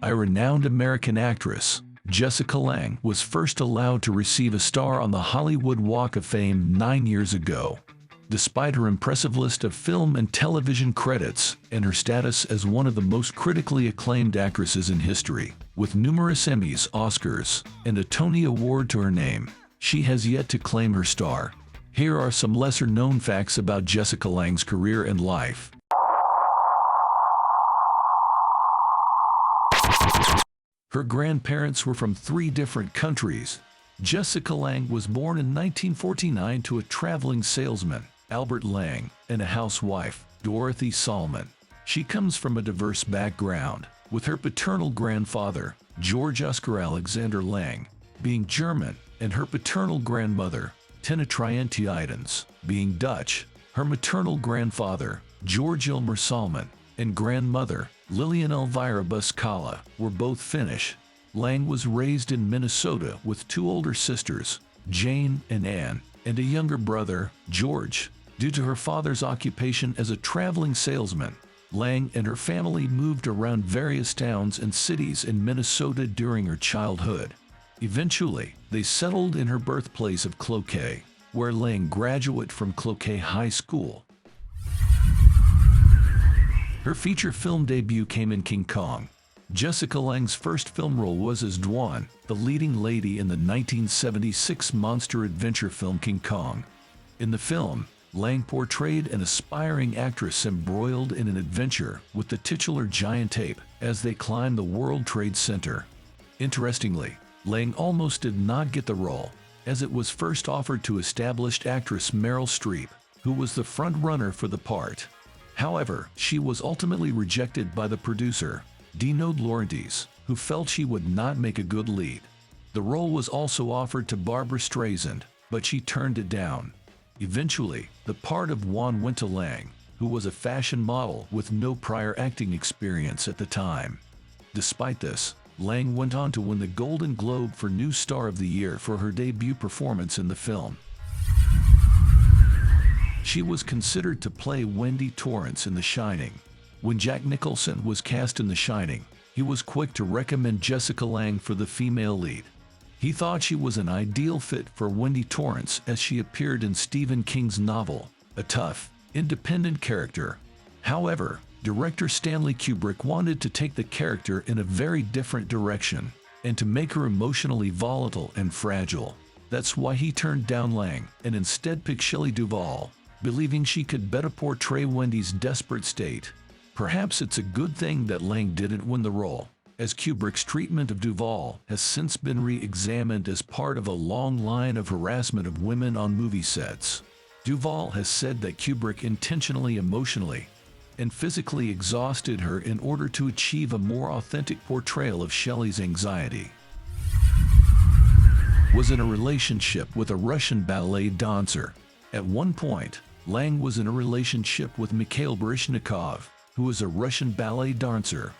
A renowned American actress, Jessica Lange was first allowed to receive a star on the Hollywood Walk of Fame 9 years ago. Despite her impressive list of film and television credits and her status as one of the most critically acclaimed actresses in history, with numerous Emmys, Oscars, and a Tony Award to her name, she has yet to claim her star. Here are some lesser-known facts about Jessica Lange's career and life. Her grandparents were from 3 different countries. Jessica Lange was born in 1949 to a traveling salesman, Albert Lange, and a housewife, Dorothy Salmon. She comes from a diverse background, with her paternal grandfather, George Oscar Alexander Lange, being German, and her paternal grandmother, Tina Trientiidens, being Dutch. Her maternal grandfather, George Ilmer Salmon, and grandmother, Lilian Elvira Buscala, were both Finnish. Lange was raised in Minnesota with 2 older sisters, Jane and Anne, and a younger brother, George. Due to her father's occupation as a traveling salesman, Lange and her family moved around various towns and cities in Minnesota during her childhood. Eventually, they settled in her birthplace of Cloquet, where Lange graduated from Cloquet High School. Her feature film debut came in King Kong. Jessica Lange's first film role was as Dwan, the leading lady in the 1976 monster adventure film King Kong. In the film, Lange portrayed an aspiring actress embroiled in an adventure with the titular giant ape as they climbed the World Trade Center. Interestingly, Lange almost did not get the role, as it was first offered to established actress Meryl Streep, who was the front-runner for the part. However, she was ultimately rejected by the producer, Dino De Laurentiis, who felt she would not make a good lead. The role was also offered to Barbra Streisand, but she turned it down. Eventually, the part of Juan went to Lange, who was a fashion model with no prior acting experience at the time. Despite this, Lange went on to win the Golden Globe for New Star of the Year for her debut performance in the film. She was considered to play Wendy Torrance in The Shining. When Jack Nicholson was cast in The Shining, he was quick to recommend Jessica Lange for the female lead. He thought she was an ideal fit for Wendy Torrance as she appeared in Stephen King's novel, a tough, independent character. However, director Stanley Kubrick wanted to take the character in a very different direction, and to make her emotionally volatile and fragile. That's why he turned down Lange and instead picked Shelley Duvall, believing she could better portray Wendy's desperate state. Perhaps it's a good thing that Lange didn't win the role, as Kubrick's treatment of Duvall has since been re-examined as part of a long line of harassment of women on movie sets. Duvall has said that Kubrick intentionally emotionally and physically exhausted her in order to achieve a more authentic portrayal of Shelley's anxiety. Was in a relationship with a Russian ballet dancer. At one point, Lange was in a relationship with Mikhail Baryshnikov, who is a Russian ballet dancer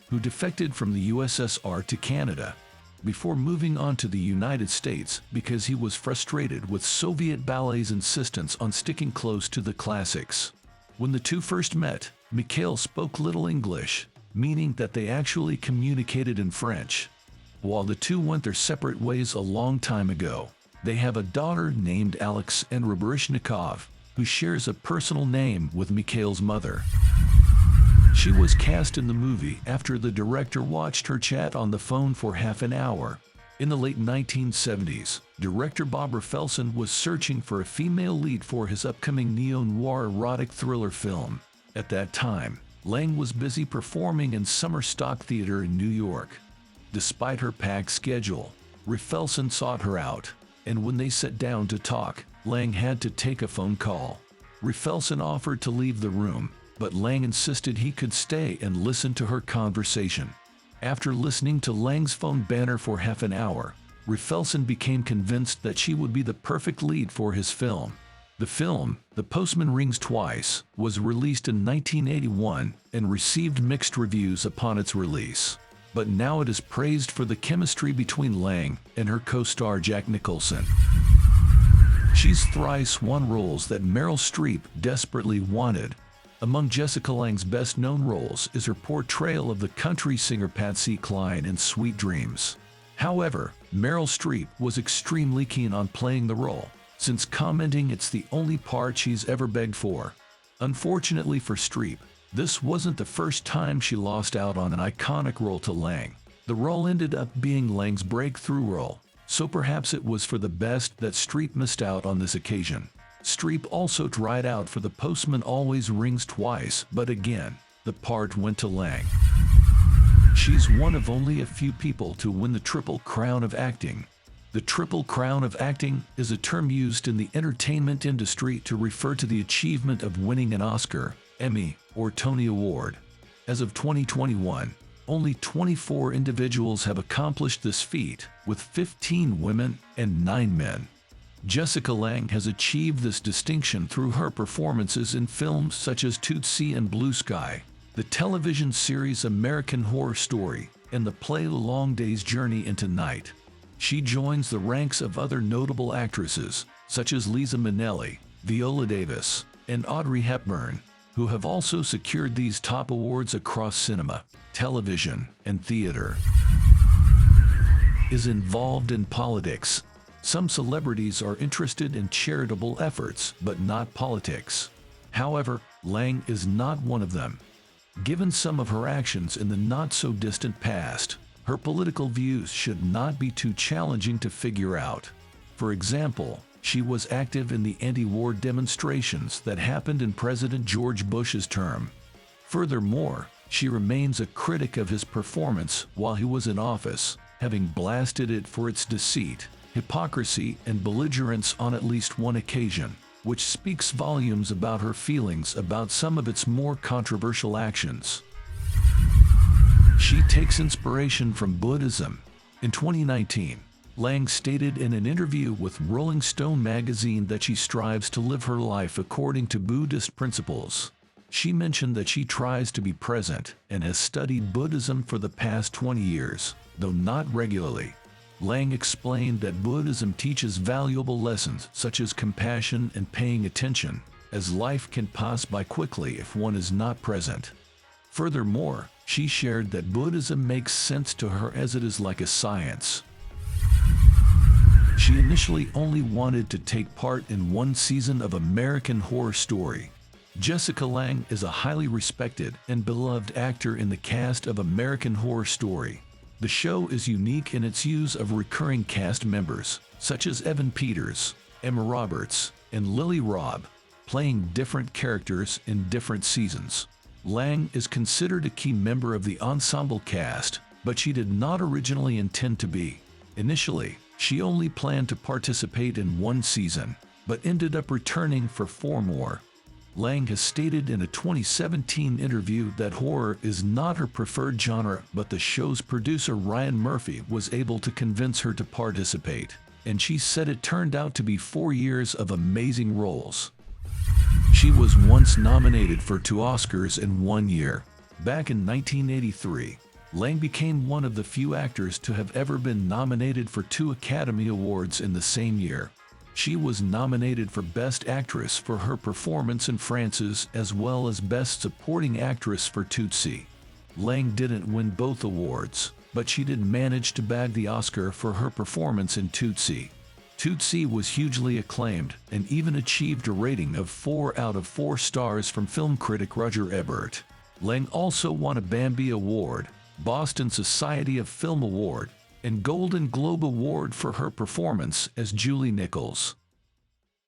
who defected from the USSR to Canada before moving on to the United States because he was frustrated with Soviet ballet's insistence on sticking close to the classics. When the two first met, Mikhail spoke little English, meaning that they actually communicated in French. While the two went their separate ways a long time ago, they have a daughter named Alexandra Baryshnikov, who shares a personal name with Mikhail's mother. She was cast in the movie after the director watched her chat on the phone for half an hour. In the late 1970s, director Bob Rafelson was searching for a female lead for his upcoming neo-noir erotic thriller film. At that time, Lange was busy performing in Summer Stock Theater in New York. Despite her packed schedule, Rafelson sought her out, and when they sat down to talk, Lange had to take a phone call. Rafelson offered to leave the room, but Lange insisted he could stay and listen to her conversation. After listening to Lange's phone banter for half an hour, Rafelson became convinced that she would be the perfect lead for his film. The film, The Postman Rings Twice, was released in 1981 and received mixed reviews upon its release. But now it is praised for the chemistry between Lange and her co-star Jack Nicholson. She's thrice won roles that Meryl Streep desperately wanted. Among Jessica Lange's best-known roles is her portrayal of the country singer Patsy Cline in Sweet Dreams. However, Meryl Streep was extremely keen on playing the role, since commenting it's the only part she's ever begged for. Unfortunately for Streep, this wasn't the first time she lost out on an iconic role to Lange. The role ended up being Lange's breakthrough role, so perhaps it was for the best that Streep missed out on this occasion. Streep also tried out for The Postman Always Rings Twice, but again, the part went to Lange. She's one of only a few people to win the Triple Crown of Acting. The Triple Crown of Acting is a term used in the entertainment industry to refer to the achievement of winning an Oscar, Emmy, or Tony Award. As of 2021, only 24 individuals have accomplished this feat, with 15 women and 9 men. Jessica Lange has achieved this distinction through her performances in films such as Tootsie and Blue Sky, the television series American Horror Story, and the play A Long Day's Journey into Night. She joins the ranks of other notable actresses, such as Liza Minnelli, Viola Davis, and Audrey Hepburn, who have also secured these top awards across cinema, television, and theater. Is involved in politics. Some celebrities are interested in charitable efforts, but not politics. However, Lange is not one of them. Given some of her actions in the not-so-distant past, her political views should not be too challenging to figure out. For example, she was active in the anti-war demonstrations that happened in President George Bush's term. Furthermore, she remains a critic of his performance while he was in office, having blasted it for its deceit, hypocrisy, and belligerence on at least one occasion, which speaks volumes about her feelings about some of its more controversial actions. She takes inspiration from Buddhism. In 2019, Lange stated in an interview with Rolling Stone magazine that she strives to live her life according to Buddhist principles. She mentioned that she tries to be present and has studied Buddhism for the past 20 years, though not regularly. Lange explained that Buddhism teaches valuable lessons such as compassion and paying attention, as life can pass by quickly if one is not present. Furthermore, she shared that Buddhism makes sense to her as it is like a science. She initially only wanted to take part in one season of American Horror Story. Jessica Lange is a highly respected and beloved actor in the cast of American Horror Story. The show is unique in its use of recurring cast members, such as Evan Peters, Emma Roberts, and Lily Robb, playing different characters in different seasons. Lange is considered a key member of the ensemble cast, but she did not originally intend to be. Initially, she only planned to participate in one season, but ended up returning for 4 more. Lange has stated in a 2017 interview that horror is not her preferred genre, but the show's producer Ryan Murphy was able to convince her to participate, and she said it turned out to be 4 years of amazing roles. She was once nominated for 2 Oscars in 1 year. Back in 1983, Lange became one of the few actors to have ever been nominated for 2 Academy Awards in the same year. She was nominated for Best Actress for her performance in Frances as well as Best Supporting Actress for Tootsie. Lange didn't win both awards, but she did manage to bag the Oscar for her performance in Tootsie. Tootsie was hugely acclaimed and even achieved a rating of 4 out of 4 stars from film critic Roger Ebert. Lange also won a Bambi Award, Boston Society of Film Award, and Golden Globe Award for her performance as Julie Nichols.